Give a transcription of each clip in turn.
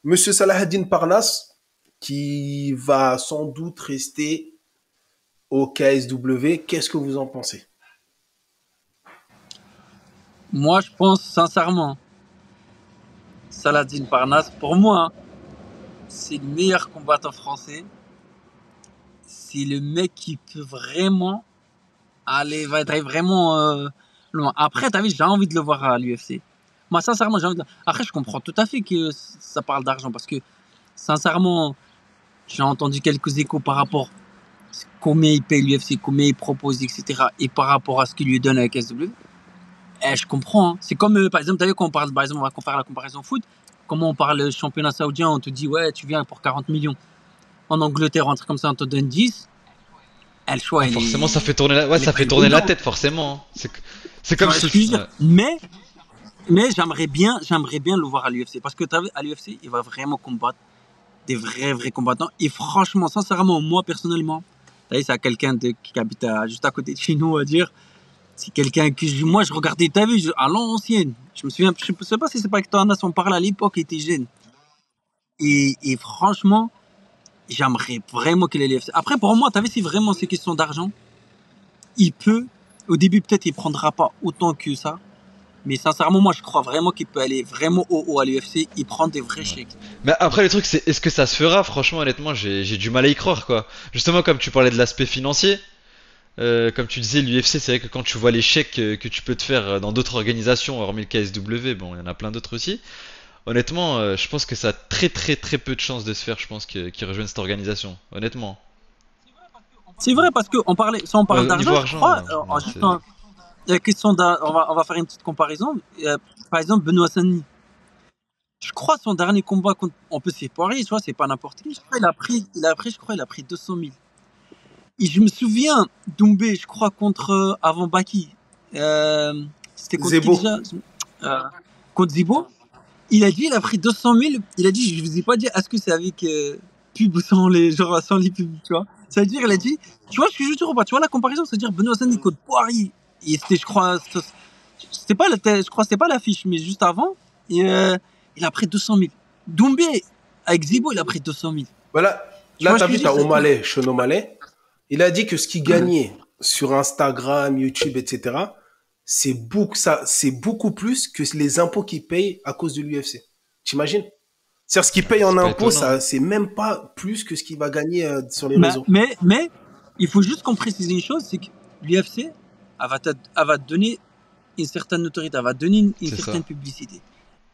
Monsieur Salahaddin Parnasse, qui va sans doute rester au KSW, qu'est-ce que vous en pensez? Moi, je pense sincèrement, Saladin Parnasse, pour moi, hein, c'est le meilleur combattant français. C'est le mec qui peut vraiment va être vraiment loin. Après, t'as vu, j'ai envie de le voir à l'UFC. Moi, sincèrement, j'ai envie de. Après, je comprends tout à fait que ça parle d'argent parce que, sincèrement, j'ai entendu quelques échos par rapport à combien il paye l'UFC, combien il propose, etc. Et par rapport à ce qu'il lui donne avec SW. Je comprends. Hein. C'est comme, par exemple, t'as vu, quand on parle, par exemple, on va faire la comparaison foot. Comment on parle championnat saoudien, on te dit, ouais, tu viens pour 40 millions. En Angleterre, un truc comme ça, on te donne 10. Le choix, Ah, forcément, ça fait tourner il est ça pas fait tourner la évident. tête, forcément, hein. C'est Tu comme vois ce ce. que je veux dire. Ouais. Mais j'aimerais bien le voir à l'UFC. Parce que t'as vu, à l'UFC, il va vraiment combattre des vrais combattants. Et franchement, sincèrement, moi, personnellement, t'as vu, c'est quelqu'un qui habite juste à côté de chez nous, on va dire. C'est quelqu'un que moi, je regardais, t'as vu, à l'ancienne. Je me souviens, je sais pas si c'est pas que toi, Anas, on parle à l'époque, il était jeune. Et franchement, j'aimerais vraiment qu'il ait l'UFC. Après, pour moi, t'as vu, si vraiment c'est question d'argent, il peut, au début, peut-être, il prendra pas autant que ça. Mais sincèrement, moi, je crois vraiment qu'il peut aller vraiment haut à l'UFC. Il prend des vrais Ouais. chèques. Mais après, le truc, c'est est-ce que ça se fera? Franchement, honnêtement, j'ai du mal à y croire, quoi. Justement, comme tu parlais de l'aspect financier, comme tu disais, l'UFC, c'est vrai que quand tu vois les chèques que tu peux te faire dans d'autres organisations, hormis le KSW, bon, il y en a plein d'autres aussi. Honnêtement, je pense que ça a très peu de chances de se faire, je pense, qu'ils rejoignent cette organisation. Honnêtement. C'est vrai parce que si on parle Ouais, d'argent, niveau je crois, argent, ouais, juste c'est. la question on va faire une petite comparaison. Par exemple, Benoît Saint-Denis. Je crois son dernier combat contre, on peut séparer, tu vois, c'est pas n'importe qui. Je crois je crois, il a pris 200 000. Et je me souviens, Doumbé, je crois, contre, avant Baki. C'était contre qui Zebo. déjà? Euh, Contre Zibo. Il a dit, il a pris 200 000. Il a dit, je vous ai pas dit, est-ce que c'est avec pub ou sans les, genre, sans les pubs, tu vois. Ça veut dire, il a dit, tu vois ce que je veux dire ou pas? Tu vois la comparaison, c'est-à-dire Benoît Saint-Denis contre Poirier. Et c'était, je crois, c'était pas je crois, c'était pas l'affiche, mais juste avant. Et il a pris 200 000. Doumbé, avec Zibo, il a pris 200 000. Voilà. Tu Là, vois ce t'as que je vu, veux dire? t'as O'Malley, Sean O'Malley. Il a dit que ce qu'il gagnait sur Instagram, YouTube, etc., c'est beaucoup plus que les impôts qu'il paye à cause de l'UFC. T'imagines? C'est-à-dire, ce qu'il paye en C'est pas impôts, étonnant. ça, c'est même pas plus que ce qu'il va gagner sur les Mais, réseaux. mais, mais, il faut juste qu'on précise une chose, c'est que l'UFC, elle va te donner une certaine notoriété, elle va te donner une C'est ça. certaine publicité.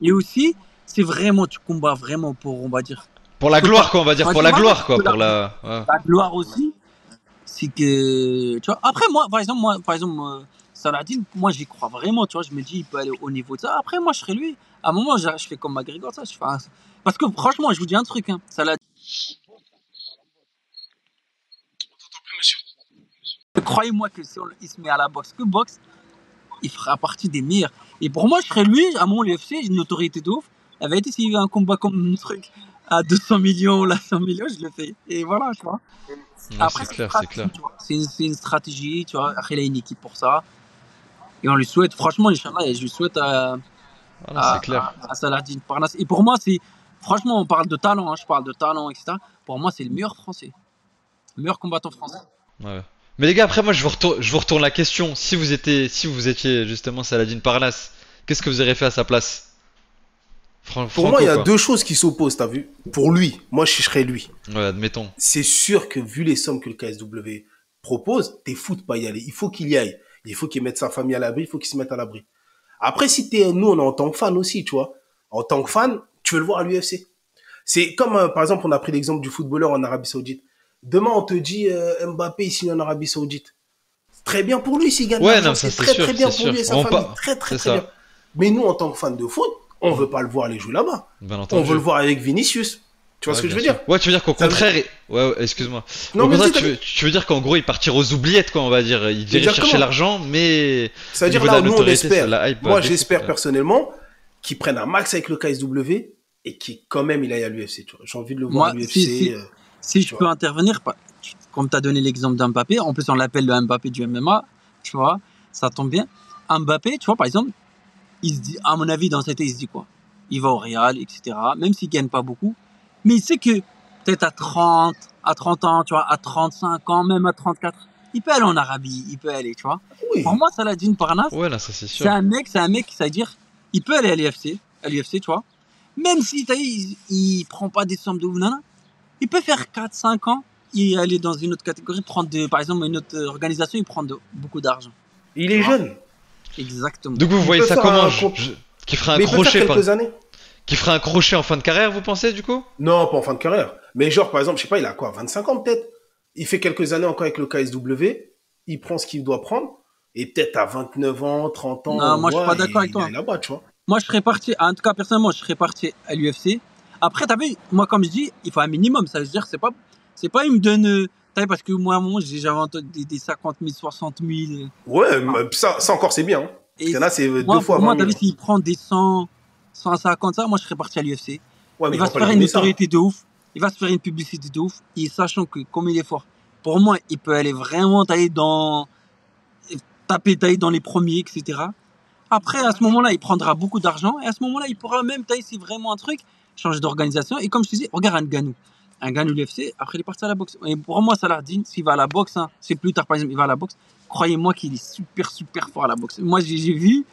Et aussi, c'est vraiment, tu combats vraiment pour, on va dire, Pour la gloire, quoi, on va on dire. va Pour dire la pas gloire, parce que quoi. Pour la. Ouais. la gloire aussi, c'est que, tu vois, après, par exemple, Saladin, moi, j'y crois vraiment, tu vois, je me dis, il peut aller au niveau de ça. Après, moi, je serais lui. À un moment, je fais comme McGregor, ça, parce que, franchement, je vous dis un truc, hein, Saladin, croyez-moi que si il se met à la boxe, il fera partie des meilleurs. Et pour moi, je serais lui, à mon UFC, j'ai une notoriété de ouf. La vérité, s'il y a un combat comme un truc à 200 millions, là, 100 millions, je le fais. Et voilà, tu vois. Ouais, Après, c'est c'est une clair, c'est stratégie, clair. tu vois. C'est une stratégie, tu vois. Après, il a une équipe pour ça. Et on lui souhaite, franchement, Inch'Allah, et je lui souhaite Ah non, c'est clair. à Saladin Parnasse. Et pour moi, franchement, on parle de talent, hein, je parle de talent, etc. Pour moi, c'est le meilleur français. Le meilleur combattant français. Ouais. Mais les gars, après, moi, je vous retourne la question. Si vous étiez justement Saladin Parnasse, qu'est-ce que vous auriez fait à sa place? Pour moi, il Franco, y a quoi. deux choses qui s'opposent, t'as vu? Pour lui, moi, je serais lui. Ouais, admettons. C'est sûr que vu les sommes que le KSW propose, t'es fou de pas y aller. Il faut qu'il y aille. Il faut qu'il mette sa famille à l'abri, il faut qu'il se mette à l'abri. Après, si nous, on est en tant que fan aussi, tu vois. En tant que fan, tu veux le voir à l'UFC. C'est comme, par exemple, on a pris l'exemple du footballeur en Arabie Saoudite. Demain, on te dit Mbappé, il signe en Arabie Saoudite. Très bien pour lui s'il gagne de Ouais, l'argent. non, ça C'est c'est très, sûr, très c'est bien pour sûr. lui et sa On va famille. pas. Très, très, C'est très bien. ça. Mais nous, en tant que fans de foot, on veut pas le voir aller jouer là-bas. Bien On veut le entendu. voir avec Vinicius. Tu vois ce Ouais, que je bien veux sûr. dire? Ouais, tu veux dire qu'au Ça veut- contraire, ouais, ouais, excuse-moi. Non, Au mais contraire, vas-y, t'as dit. tu veux dire qu'en gros, il partira aux oubliettes, quoi, on va dire. Il irait chercher Exactement. l'argent, mais au C'est-à-dire niveau de là la où nous, on notoriété, espère. la hype va Moi, baisser, j'espère peut-être. personnellement qu'il prenne un max avec le KSW et qu'il, quand même, il aille à l'UFC. J'ai envie de le voir à Moi, l'UFC. si je Tu peux vois. intervenir, comme tu as donné l'exemple d'Mbappé, en plus on l'appelle le Mbappé du MMA, tu vois, ça tombe bien. Mbappé, tu vois, par exemple, il se dit, à mon avis, dans cette tête, il se dit quoi? il va au Real, etc. Même s'il gagne pas beaucoup. Mais il sait que peut-être à 30 ans, tu vois, à 35 ans, même à 34, il peut aller en Arabie, il peut aller, tu vois. Pour Oui. moi, Saladin Parnasse, Ouais, là, ça c'est c'est sûr. un mec, c'est-à-dire, il peut aller à l'UFC, tu vois. Même si, t'as vu, il prend pas des sommes de ouf, nana, il peut faire 4-5 ans et aller dans une autre catégorie, prendre par exemple, une autre organisation, il prend beaucoup d'argent, Il tu est vois. jeune. Exactement. Donc vous Il voyez peut ça faire comment? un compte. Qui fera un Mais il peut faire crochet, quelques années. qui fera un crochet en fin de carrière, vous pensez, du coup? Non, pas en fin de carrière. Mais genre, par exemple, je sais pas, il a quoi, 25 ans peut-être. Il fait quelques années encore avec le KSW. Il prend ce qu'il doit prendre. Et peut-être à 29 ans, 30 ans, Non, on moi, je suis pas voit, et d'accord avec il toi. est là-bas, tu vois. Moi, je serais parti, en tout cas, personnellement, je serais parti à l'UFC. Après, t'as vu, moi, comme je dis, il faut un minimum. Ça veut dire, c'est pas, il me donne, t'as vu, parce que moi, à un moment, j'avais entendu des 50 000, 60 000. Ouais, Ah. mais ça encore, c'est bien. Hein. Parce Et qu'il y en a, c'est deux moi, fois pour moi, 20 t'as 000. vu, s'il prend des 100, 150, ça, moi, je serais parti à l'UFC. Ouais, mais Il il va va se pas faire lui une donner ça. notoriété de ouf. Il va se faire une publicité de ouf. Et sachant que, comme il est fort, pour moi, il peut aller vraiment taper dans les premiers, etc. Après, à ce moment-là, il prendra beaucoup d'argent. Et à ce moment-là, il pourra même tailler si vraiment un truc, changer d'organisation. Et comme je te dis, regarde Ngannou. Ngannou l'UFC, après il est parti à la boxe. Et pour moi, Saladin, s'il va à la boxe, hein, c'est plus tard par exemple, il va à la boxe. Croyez-moi qu'il est super, super fort à la boxe. Moi, j'ai vu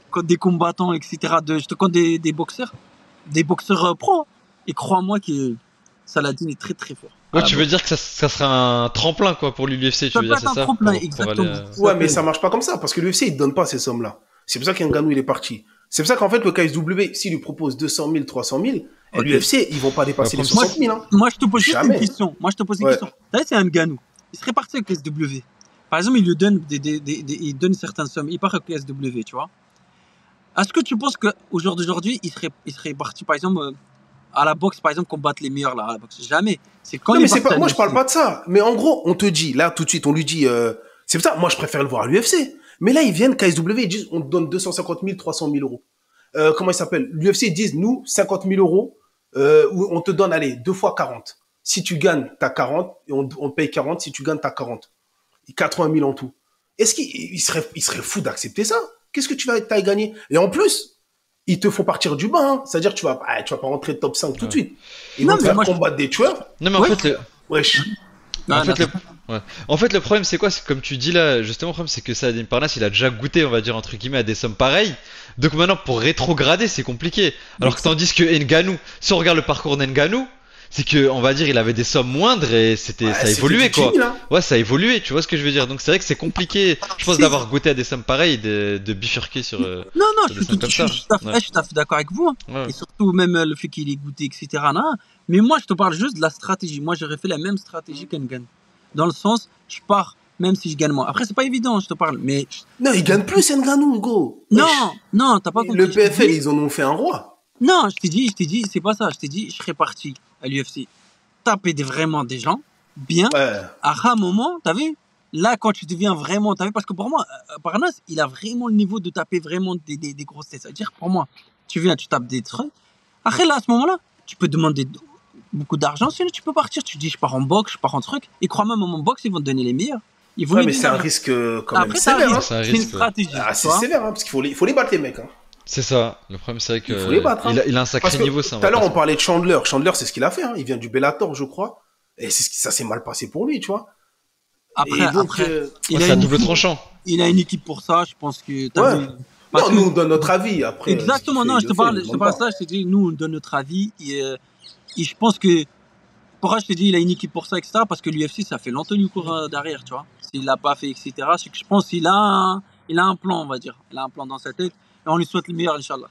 quand des combattants, etc., je te compte des boxeurs pro. Et crois-moi que Saladin est très, très fort à Ouais, la tu veux boxe. dire que ça sera un tremplin, quoi, pour l'UFC, tu Ça veux peut dire, être c'est un ça? tremplin, Pour aller. exactement. Ça Ouais, peut mais être. ça marche pas comme ça, parce que l'UFC, il donne pas ces sommes-là. C'est pour ça qu'Ngannou, il est parti. C'est pour ça qu'en fait, le KSW, s'il lui propose 200 000, 300 000, Ok. l'UFC, ils vont pas Ouais, dépasser les après, Moi, 60 000, hein. moi, je te pose juste une Jamais. question. Moi, je te pose une Ouais. question. T'as vu, c'est un Ngannou. Il serait parti avec SW. Par exemple, il lui donne il donne certaines sommes. Il part avec SW, tu vois. Est-ce que tu penses qu'au jour d'aujourd'hui, il serait parti, par exemple, à la boxe, par exemple, combattre les meilleurs, là, à la boxe? Jamais. C'est quand Non, il est mais c'est parti pas, à moi, je parle l'UFC. pas de ça. Mais en gros, on te dit, là, tout de suite, on lui dit, c'est pour ça, moi, je préfère le voir à l'UFC. Mais là, ils viennent, KSW, ils disent, on te donne 250 000, 300 000 euros. Comment ils s'appellent? L'UFC, ils disent, nous, 50 000 euros, où on te donne, allez, 2 fois 40. Si tu gagnes, t'as 40, et on te paye 40, si tu gagnes, t'as 40. 80 000 en tout. Est-ce qu'il serait fou d'accepter ça? Qu'est-ce que t'as gagné? Et en plus, ils te font partir du bas, hein. C'est-à-dire, tu vas pas rentrer top 5 tout de Ouais. suite. Ils Non, vont te mais faire moi, combattre des tueurs. Non, mais en oui. fait, Wesh. Non, En fait, non. ouais. En fait, le problème, c'est quoi? C'est que comme tu dis là, justement, le problème, c'est que Saladin Parnasse, il a déjà goûté, on va dire, entre guillemets, à des sommes pareilles. Donc maintenant, pour rétrograder, c'est compliqué. Alors que tandis que Ngannou, si on regarde le parcours d'Ngannou, c'est que, on va dire, il avait des sommes moindres et Ouais, ça a c'était évolué, du quoi. Jimmy, là. Ouais, ça a évolué, tu vois ce que je veux dire. Donc c'est vrai que c'est compliqué, je pense, Si. d'avoir goûté à des sommes pareilles, de bifurquer Non, non, sur des sommes comme ça. je suis tout à fait, Ouais. je suis tout à fait d'accord avec vous. Hein. Ouais. Et surtout, même le fait qu'il ait goûté, etc. Nan. Mais moi, je te parle juste de la stratégie. Moi, j'aurais fait la même stratégie qu'Ngannou. Dans le sens, je pars, même si je gagne moins. Après, c'est pas évident, je te parle. Mais Non, ils gagnent plus, Ngannou, go. Wesh. non, non, t'as pas compris. Le Je t'ai PFL, dit- ils en ont fait un roi. Non, je t'ai dit, c'est pas ça. Je t'ai dit, je serais parti à l'UFC taper vraiment des gens, bien. Ouais. À un moment, t'as vu? Là, quand tu deviens vraiment, t'as vu? Parce que pour moi, Parnasse, il a vraiment le niveau de taper vraiment des grosses têtes. C'est-à-dire, pour moi, tu viens, tu tapes des trucs. Après, là, à ce moment-là, tu peux demander beaucoup d'argent, sinon tu peux partir. Tu dis, je pars en boxe, je pars en truc. Et crois-moi, en boxe, ils vont te donner les meilleurs. Ils vont Ouais, lui mais donner c'est un l'argent. risque quand même Après, c'est un sévère. risque. Hein. C'est un C'est une risque, ouais. stratégie. Ah, tu c'est vois. sévère, hein, parce qu'il faut les battre, les mecs. Hein. C'est ça. Le problème, c'est vrai que Il faut les battre. Hein. il a un sacré Parce que niveau, ça. tout à l'heure, on parlait de Chandler. Chandler, c'est ce qu'il a fait. Hein. Il vient du Bellator, je crois. Et ça s'est mal passé pour lui, tu vois. Après, Et donc, après, il c'est a un une double équipe- tranchant. il a une équipe pour ça. Je pense que t'as Ouais. vu. Parce non, que- nous, on donne notre avis. Après, Exactement, ce qu'il non, fait, je il te le fait, parle, il je te demande parle pas. ça, je te dis, nous, on donne notre avis, et je pense que, pourquoi je te dis, il a une équipe pour ça, etc., parce que l'UFC, ça fait longtemps qu'il court derrière, tu vois. S'il l'a pas fait, etc., c'est que je pense qu'il a un plan, on va dire. Il a un plan dans sa tête, et on lui souhaite le meilleur, Inch'Allah.